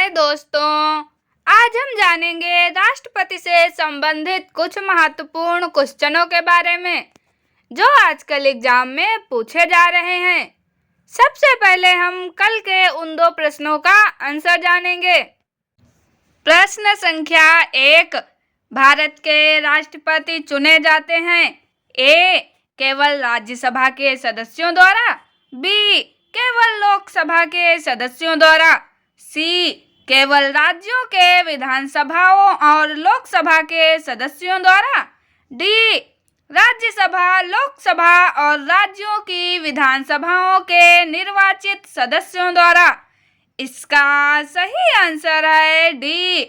हाय दोस्तों, आज हम जानेंगे राष्ट्रपति से संबंधित कुछ महत्वपूर्ण क्वेश्चनों के बारे में जो आजकल एग्जाम में पूछे जा रहे हैं। सबसे पहले हम कल के उन दो प्रश्नों का आंसर जानेंगे। प्रश्न संख्या 1, भारत के राष्ट्रपति चुने जाते हैं ए. केवल राज्यसभा के सदस्यों द्वारा, बी. केवल लोकसभा के सदस्यों द्वारा, सी. केवल राज्यों के विधानसभाओं और लोकसभा के सदस्यों द्वारा, डी. राज्यसभा, लोकसभा और राज्यों की विधानसभाओं के निर्वाचित सदस्यों द्वारा। इसका सही आंसर है डी,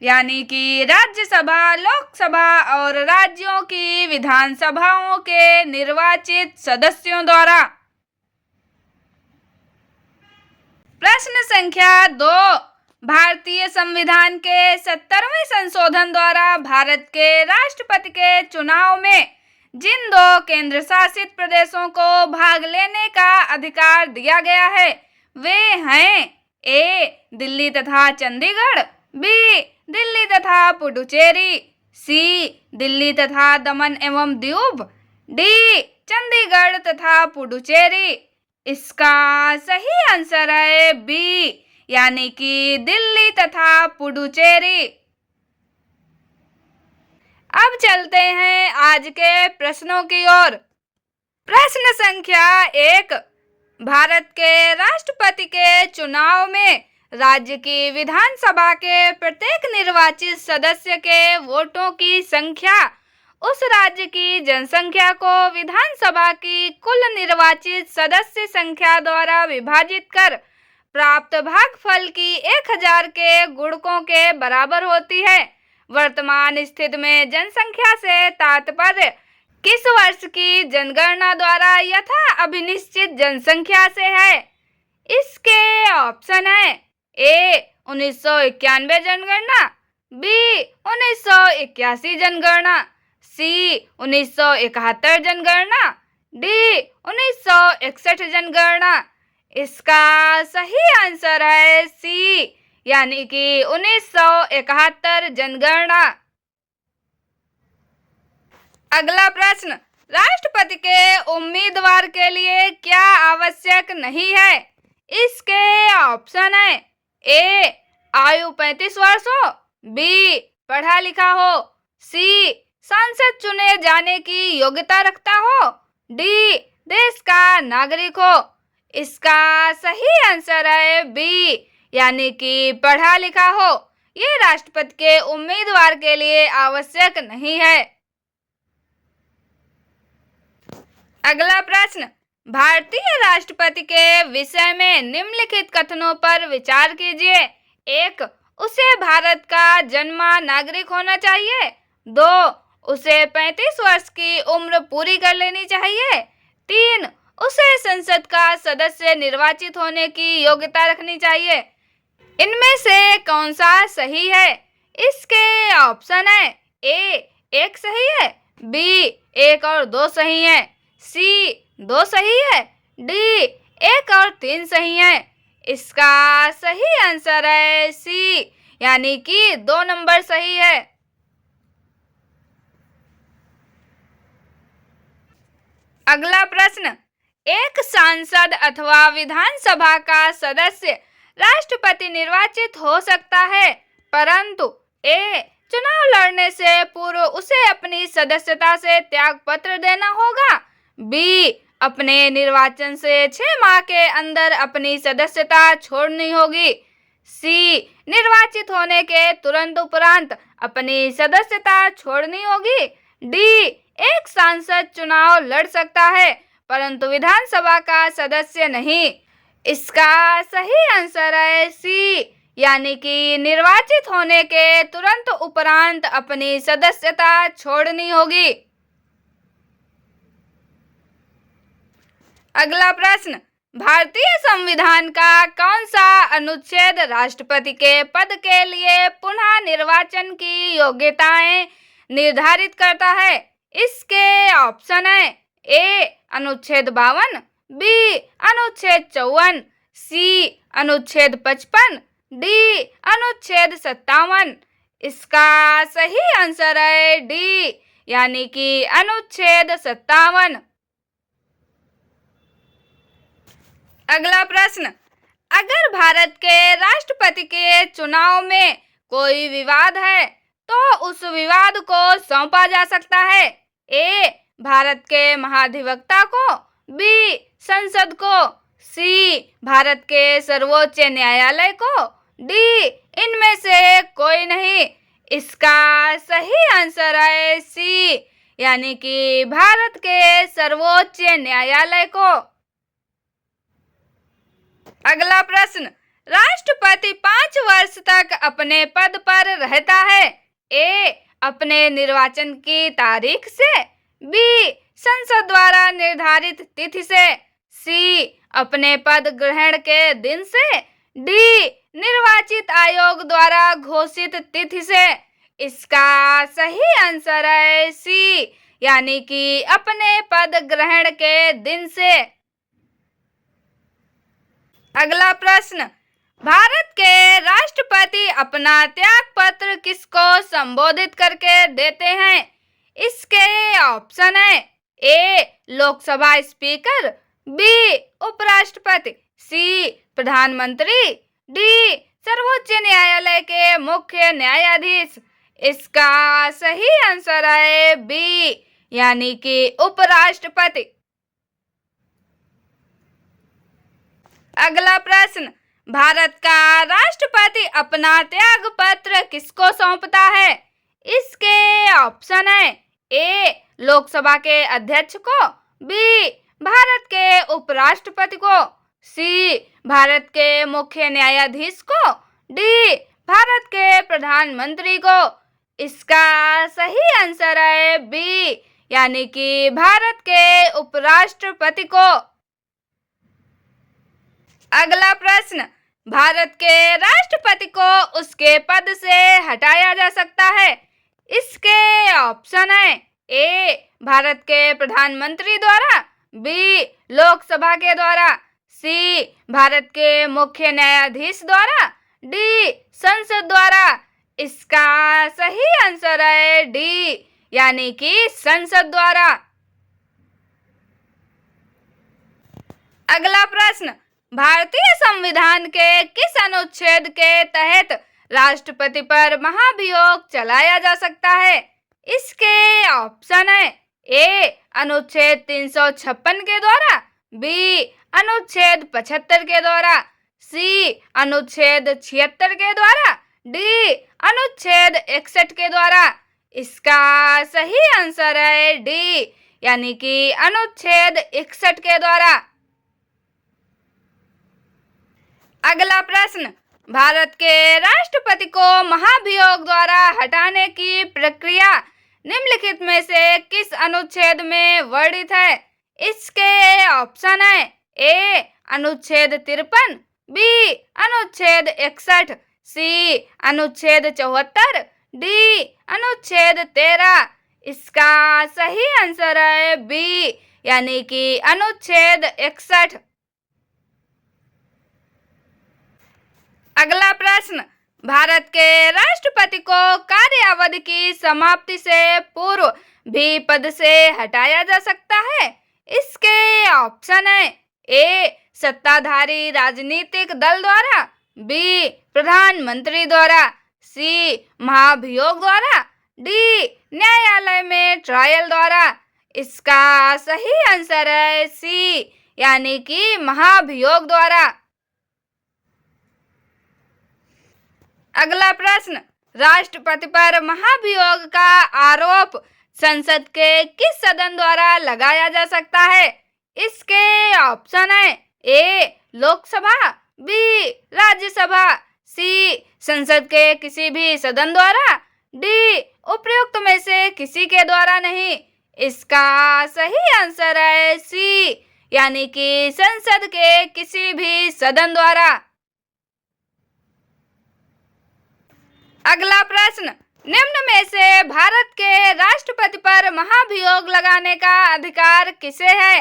यानी कि राज्यसभा, लोकसभा और राज्यों की विधानसभाओं के निर्वाचित सदस्यों द्वारा। प्रश्न संख्या 2, भारतीय संविधान के 70वें संशोधन द्वारा भारत के राष्ट्रपति के चुनाव में जिन दो केंद्र शासित प्रदेशों को भाग लेने का अधिकार दिया गया है वे हैं ए. दिल्ली तथा चंडीगढ़, बी. दिल्ली तथा पुडुचेरी, सी. दिल्ली तथा दमन एवं दीव, डी. चंडीगढ़ तथा पुडुचेरी। इसका सही आंसर है बी, यानी कि दिल्ली तथा पुडुचेरी। अब चलते हैं आज के प्रश्नों की ओर। प्रश्न संख्या 1, भारत के राष्ट्रपति के चुनाव में राज्य की विधानसभा के प्रत्येक निर्वाचित सदस्य के वोटों की संख्या उस राज्य की जनसंख्या को विधानसभा की कुल निर्वाचित सदस्य संख्या द्वारा विभाजित कर प्राप्त भागफल की 1000 के गुणकों के बराबर होती है। वर्तमान स्थिति में जनसंख्या से तात्पर्य किस वर्ष की जनगणना द्वारा यथा अभिनिश्चित जनसंख्या से है? इसके ऑप्शन है ए. 1991 जनगणना, बी. 1981 जनगणना, सी. 1971 जनगणना, डी. 1961 जनगणना। इसका सही आंसर है सी, यानी कि 1971 जनगणना। अगला प्रश्न, राष्ट्रपति के उम्मीदवार के लिए क्या आवश्यक नहीं है? इसके ऑप्शन है ए. आयु 35 वर्ष हो, बी. पढ़ा लिखा हो, सी. सांसद चुने जाने की योग्यता रखता हो, डी. देश का नागरिक हो। इसका सही आंसर है बी, यानी कि पढ़ा लिखा हो। ये राष्ट्रपति के उम्मीदवार के लिए आवश्यक नहीं है। अगला प्रश्न, भारतीय राष्ट्रपति के विषय में निम्नलिखित कथनों पर विचार कीजिए। 1, उसे भारत का जन्मा नागरिक होना चाहिए। 2, उसे 35 वर्ष की उम्र पूरी कर लेनी चाहिए। 3, उसे संसद का सदस्य निर्वाचित होने की योग्यता रखनी चाहिए। इनमें से कौन सा सही है? इसके ऑप्शन है ए. 1 सही है, बी. 1 और 2 सही है, सी. 2 सही है, डी. 1 और 3 सही है। इसका सही आंसर है सी, यानी कि 2 नंबर सही है। अगला प्रश्न, एक सांसद अथवा विधानसभा का सदस्य राष्ट्रपति निर्वाचित हो सकता है, परंतु ए. चुनाव लड़ने से पूर्व उसे अपनी सदस्यता से त्याग पत्र देना होगा, बी. अपने निर्वाचन से 6 माह के अंदर अपनी सदस्यता छोड़नी होगी, सी. निर्वाचित होने के तुरंत उपरांत अपनी सदस्यता छोड़नी होगी, डी. एक सांसद चुनाव लड़ सकता है परंतु विधानसभा का सदस्य नहीं। इसका सही आंसर है सी, यानी कि निर्वाचित होने के तुरंत उपरांत अपनी सदस्यता छोड़नी होगी। अगला प्रश्न, भारतीय संविधान का कौन सा अनुच्छेद राष्ट्रपति के पद के लिए पुनः निर्वाचन की योग्यताएं निर्धारित करता है? इसके ऑप्शन है ए. अनुच्छेद 52, बी. अनुच्छेद 54, सी. अनुच्छेद 55, डी अनुच्छेद 57। इसका सही आंसर है डी, यानी कि अनुच्छेद 57। अगला प्रश्न, अगर भारत के राष्ट्रपति के चुनाव में कोई विवाद है तो उस विवाद को सौंपा जा सकता है। ए भारत के महाधिवक्ता को, बी संसद को, सी भारत के सर्वोच्च न्यायालय को, डी इनमें से कोई नहीं। इसका सही आंसर है सी, यानी कि भारत के सर्वोच्च न्यायालय को। अगला प्रश्न, राष्ट्रपति 5 वर्ष तक अपने पद पर रहता है। ए अपने निर्वाचन की तारीख से, बी संसद द्वारा निर्धारित तिथि से, सी अपने पद ग्रहण के दिन से, डी निर्वाचित आयोग द्वारा घोषित तिथि से। इसका सही आंसर है सी, यानी कि अपने पद ग्रहण के दिन से। अगला प्रश्न, भारत के राष्ट्रपति अपना त्याग पत्र किसको संबोधित करके देते हैं? इसके ऑप्शन है, ए लोकसभा स्पीकर, बी उपराष्ट्रपति, सी प्रधानमंत्री, डी सर्वोच्च न्यायालय के मुख्य न्यायाधीश। इसका सही आंसर है बी, यानी कि उपराष्ट्रपति। अगला प्रश्न, भारत का राष्ट्रपति अपना त्याग पत्र किसको सौंपता है? इसके ऑप्शन है, ए लोकसभा के अध्यक्ष को, बी भारत के उपराष्ट्रपति को, सी भारत के मुख्य न्यायाधीश को, डी भारत के प्रधानमंत्री को। इसका सही आंसर है बी, यानी कि भारत के उपराष्ट्रपति को। अगला प्रश्न, भारत के राष्ट्रपति को उसके पद से हटाया जा सकता है। इसके ऑप्शन है, ए भारत के प्रधानमंत्री द्वारा, बी लोकसभा के द्वारा, सी भारत के मुख्य न्यायाधीश द्वारा, डी संसद द्वारा। इसका सही आंसर है डी, यानी कि संसद द्वारा। अगला प्रश्न, भारतीय संविधान के किस अनुच्छेद के तहत राष्ट्रपति पर महाभियोग चलाया जा सकता है? इसके ऑप्शन है, ए अनुच्छेद 356 के द्वारा, बी अनुच्छेद 75 के द्वारा, सी अनुच्छेद 76 के द्वारा, डी अनुच्छेद 61 के द्वारा। इसका सही आंसर है डी, यानी कि अनुच्छेद 61 के द्वारा। अगला प्रश्न, भारत के राष्ट्रपति को महाभियोग द्वारा हटाने की प्रक्रिया निम्नलिखित में से किस अनुच्छेद में वर्णित है? इसके ऑप्शन है, ए अनुच्छेद 53, बी अनुच्छेद 61, सी अनुच्छेद 74, डी अनुच्छेद 13। इसका सही आंसर है बी, यानी कि अनुच्छेद 61। अगला प्रश्न, भारत के राष्ट्रपति को कार्यावधि की समाप्ति से पूर्व भी पद से हटाया जा सकता है। इसके ऑप्शन है, ए सत्ताधारी राजनीतिक दल द्वारा, बी प्रधानमंत्री द्वारा, सी महाभियोग द्वारा, डी न्यायालय में ट्रायल द्वारा। इसका सही आंसर है सी, यानी कि महाभियोग द्वारा। अगला प्रश्न, राष्ट्रपति पर महाभियोग का आरोप संसद के किस सदन द्वारा लगाया जा सकता है? इसके ऑप्शन है, ए लोकसभा, बी राज्यसभा, सी संसद के किसी भी सदन द्वारा, डी उपयुक्त में से किसी के द्वारा नहीं। इसका सही आंसर है सी, यानी कि संसद के किसी भी सदन द्वारा। अगला प्रश्न, निम्न में से भारत के राष्ट्रपति पर महाभियोग लगाने का अधिकार किसे है?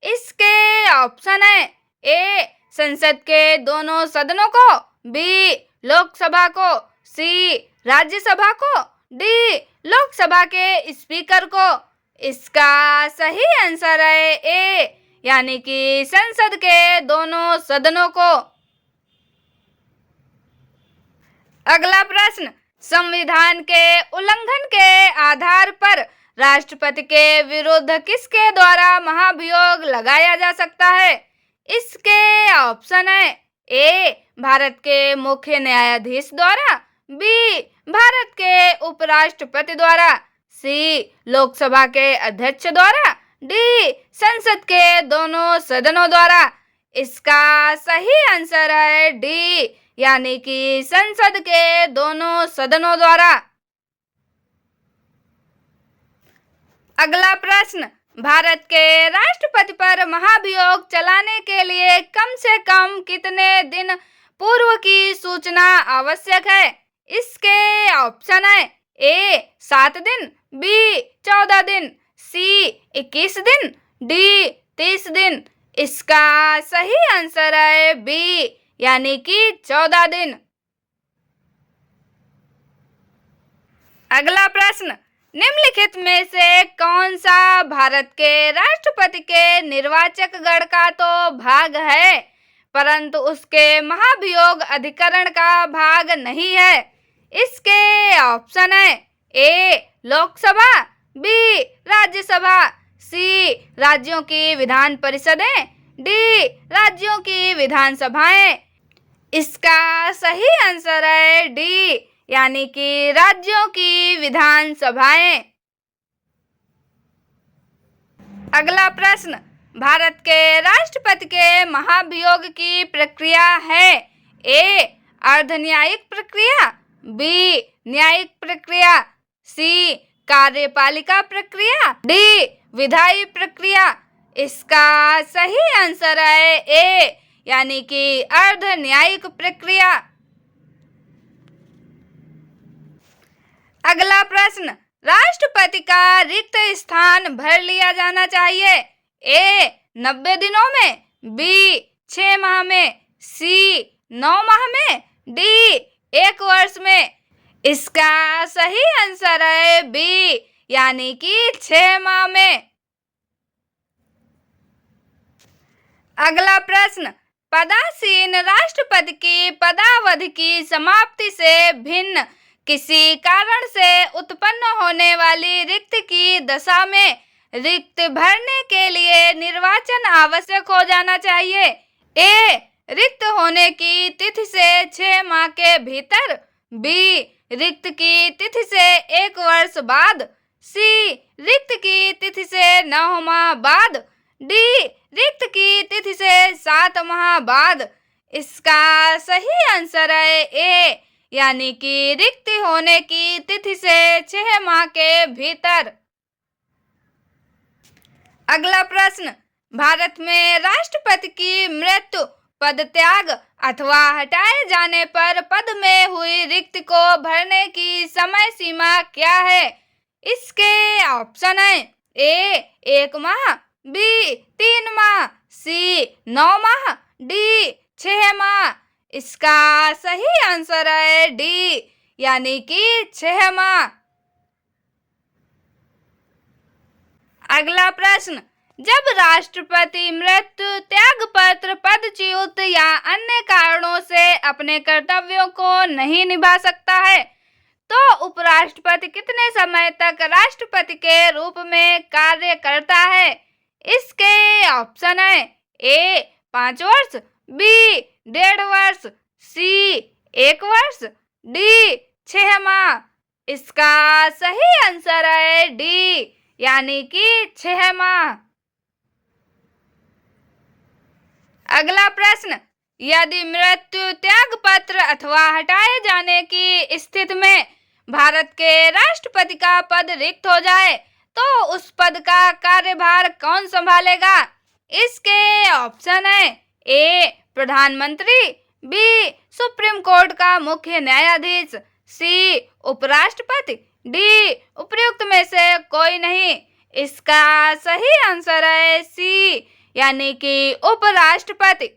इसके ऑप्शन है, ए संसद के दोनों सदनों को, बी लोकसभा को, सी राज्यसभा को, डी लोकसभा के स्पीकर को। इसका सही आंसर है ए, यानी कि संसद के दोनों सदनों को। अगला प्रश्न, संविधान के उल्लंघन के आधार पर राष्ट्रपति के विरुद्ध किसके द्वारा महाभियोग लगाया जा सकता है? इसके ऑप्शन है ए, भारत के मुख्य न्यायाधीश द्वारा, बी, भारत के उपराष्ट्रपति द्वारा, सी, लोकसभा के अध्यक्ष द्वारा, डी, संसद के दोनों सदनों द्वारा। इसका सही आंसर है डी, यानी कि संसद के दोनों सदनों द्वारा। अगला प्रश्न, भारत के राष्ट्रपति पर महाभियोग चलाने के लिए कम से कम कितने दिन पूर्व की सूचना आवश्यक है? इसके ऑप्शन है ए, 7 दिन, बी, 14 दिन, सी, 21 दिन, डी, 30 दिन। इसका सही आंसर है बी, यानी कि 14 दिन। अगला प्रश्न, निम्नलिखित में से कौन सा भारत के राष्ट्रपति के निर्वाचक गण का तो भाग है, परंतु उसके महाभियोग अधिकरण का भाग नहीं है? इसके ऑप्शन है ए, लोकसभा, बी, राज्यसभा, सी, राज्यों की विधान परिषदें, डी, राज्यों की विधानसभाएं। इसका सही आंसर है डी, यानी कि राज्यों की विधानसभाएं। अगला प्रश्न, भारत के राष्ट्रपति के महाभियोग की प्रक्रिया है ए, अर्ध न्यायिक प्रक्रिया, बी, न्यायिक प्रक्रिया, सी, कार्यपालिका प्रक्रिया, डी, विधायी प्रक्रिया। इसका सही आंसर है ए, यानी कि अर्ध न्यायिक प्रक्रिया। अगला प्रश्न, राष्ट्रपति का रिक्त स्थान भर लिया जाना चाहिए ए, 90 दिनों में, बी, 6 माह में, सी, 9 माह में, डी, 1 वर्ष में। इसका सही आंसर है बी, यानी कि 6 माह में। अगला प्रश्न, पदासीन राष्ट्रपति की पदावधि की समाप्ति से भिन्न किसी कारण से उत्पन्न होने वाली रिक्त की दशा में रिक्त भरने के लिए निर्वाचन आवश्यक हो जाना चाहिए ए, रिक्त होने की तिथि से 6 माह के भीतर, बी, रिक्त की तिथि से 1 वर्ष बाद, सी, रिक्त की तिथि से 9 माह बाद, डी, रिक्त की तिथि से 7 माह बाद। इसका सही आंसर है ए, यानी कि रिक्त होने की तिथि से 6 माह के भीतर। अगला प्रश्न, भारत में राष्ट्रपति की मृत्यु, पदत्याग अथवा हटाए जाने पर पद में हुई रिक्ति को भरने की समय सीमा क्या है? इसके ऑप्शन है ए, 1 माह, बी, 3 माह, सी, 9 माह, डी, 6 माह। इसका सही आंसर है डी, यानी कि 6 माह। अगला प्रश्न, जब राष्ट्रपति मृत्यु, त्यागपत्र, पदच्युत या अन्य कारणों से अपने कर्तव्यों को नहीं निभा सकता है तो उपराष्ट्रपति कितने समय तक राष्ट्रपति के रूप में कार्य करता है? इसके ऑप्शन है ए, 5 वर्ष, बी, 1.5 वर्ष, सी, 1 वर्ष, डी, 6 माह। इसका सही आंसर है डी, यानी कि 6 माह। अगला प्रश्न, यदि मृत्यु, त्यागपत्र अथवा हटाए जाने की स्थिति में भारत के राष्ट्रपति का पद रिक्त हो जाए तो उस पद का कार्यभार कौन संभालेगा? इसके ऑप्शन है ए, प्रधानमंत्री, बी, सुप्रीम कोर्ट का मुख्य न्यायाधीश, सी, उपराष्ट्रपति, डी, उपयुक्त में से कोई नहीं। इसका सही आंसर है सी, यानी कि उपराष्ट्रपति।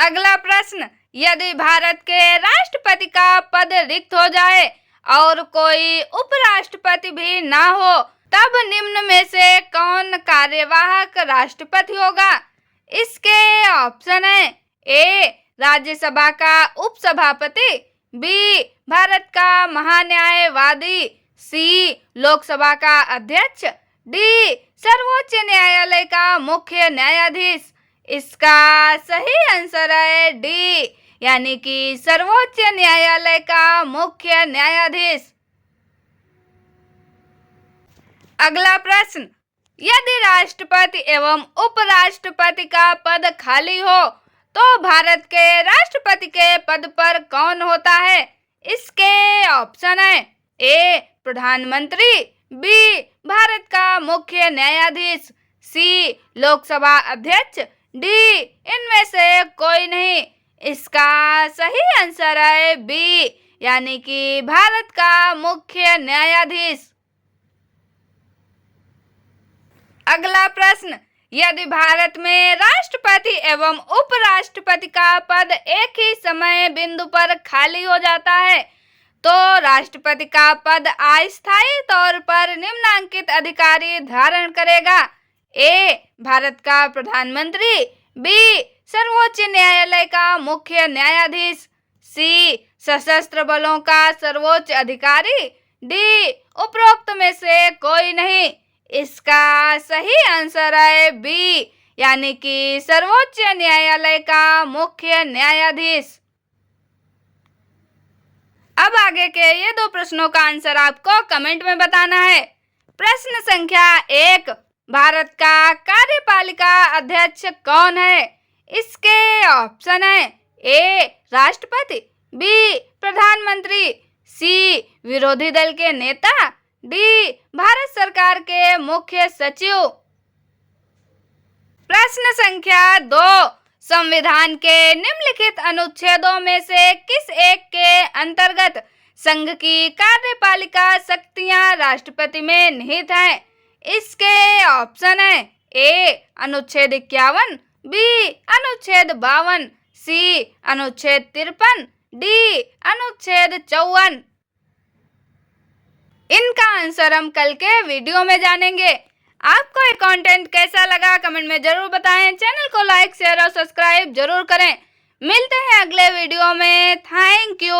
अगला प्रश्न, यदि भारत के राष्ट्रपति का पद रिक्त हो जाए और कोई उपराष्ट्रपति भी ना हो, तब निम्न में से कौन कार्यवाहक राष्ट्रपति होगा? इसके ऑप्शन है ए राज्यसभा का उपसभापति, बी भारत का महान्यायवादी, सी लोकसभा का अध्यक्ष, डी सर्वोच्च न्यायालय का मुख्य न्यायाधीश। इसका सही आंसर है डी, यानी कि सर्वोच्च न्यायालय का मुख्य न्यायाधीश। अगला प्रश्न, यदि राष्ट्रपति एवं उपराष्ट्रपति का पद खाली हो तो भारत के राष्ट्रपति के पद पर कौन होता है? इसके ऑप्शन है ए प्रधानमंत्री, बी भारत का मुख्य न्यायाधीश, सी लोकसभा अध्यक्ष, डी इनमें से कोई नहीं। इसका सही आंसर है बी, यानी कि भारत का मुख्य न्यायाधीश। अगला प्रश्न, यदि भारत में राष्ट्रपति एवं उपराष्ट्रपति का पद एक ही समय बिंदु पर खाली हो जाता है तो राष्ट्रपति का पद अस्थायी तौर पर निम्नलिखित अधिकारी धारण करेगा? ए भारत का प्रधानमंत्री, बी सर्वोच्च न्यायालय का मुख्य न्यायाधीश, सी सशस्त्र बलों का सर्वोच्च अधिकारी, डी उपरोक्त में से कोई नहीं। इसका सही आंसर है बी, यानी कि सर्वोच्च न्यायालय का मुख्य न्यायाधीश। अब आगे के ये दो प्रश्नों का आंसर आपको कमेंट में बताना है। प्रश्न संख्या 1, भारत का कार्यपालिका अध्यक्ष कौन है? इसके ऑप्शन है ए राष्ट्रपति, बी प्रधानमंत्री, सी विरोधी दल के नेता, डी भारत सरकार के मुख्य सचिव। प्रश्न संख्या 2, संविधान के निम्नलिखित अनुच्छेदों में से किस एक के अंतर्गत संघ की कार्यपालिका शक्तियां राष्ट्रपति में निहित हैं? इसके ऑप्शन है ए अनुच्छेद 51, बी अनुच्छेद 52, सी अनुच्छेद 53, डी अनुच्छेद 54। इनका आंसर हम कल के वीडियो में जानेंगे। आपको ये कंटेंट कैसा लगा कमेंट में जरूर बताएं। चैनल को लाइक शेयर और सब्सक्राइब जरूर करें। मिलते हैं अगले वीडियो में। Thank you.